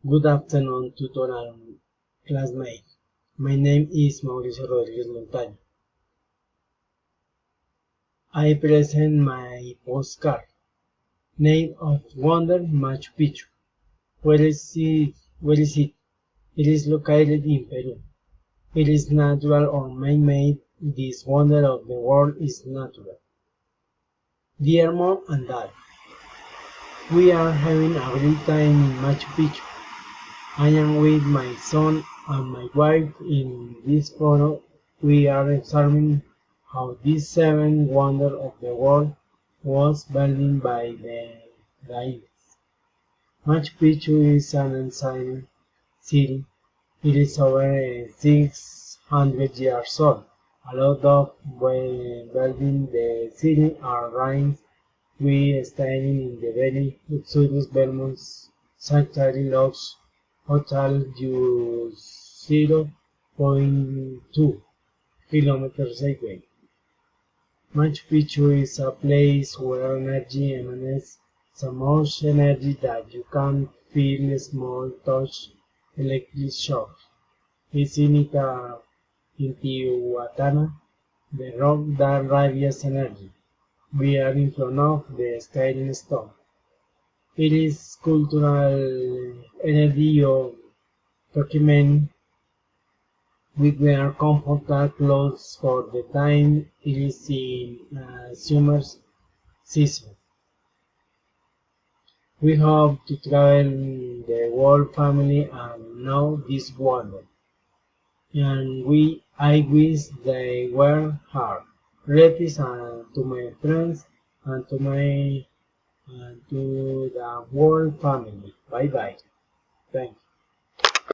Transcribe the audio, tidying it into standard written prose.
Good afternoon, tutor and classmate. My name is Mauricio Rodriguez Montaño. I present my postcard. Name of Wonder Machu Picchu. Where is it? It is located in Peru. It is natural or man-made. This wonder of the world is natural. Dear Mom and Dad, we are having a great time in Machu Picchu. I am with my son and my wife. In this photo, we are observing how this seventh wonder of the world was built by the Incas. Machu Picchu is an ancient city. It is over 600 years old. A lot of building the city are ruins. We staying in the very luxurious Belmont Sanctuary Lodge Hotel you 0.2 kilometers away. Machu Picchu is a place where energy emanates so much energy that you can feel a small touch electric shock. It's in Intihuatana, the rock that radiates energy. We are in front of the scaling stone. It is cultural energy of document. We wear comfortable clothes for the time it is in summer season. We hope to travel the whole family and know this wonder. And I wish they were hard. Greetings to my friends and to the whole family. Bye bye. Thanks.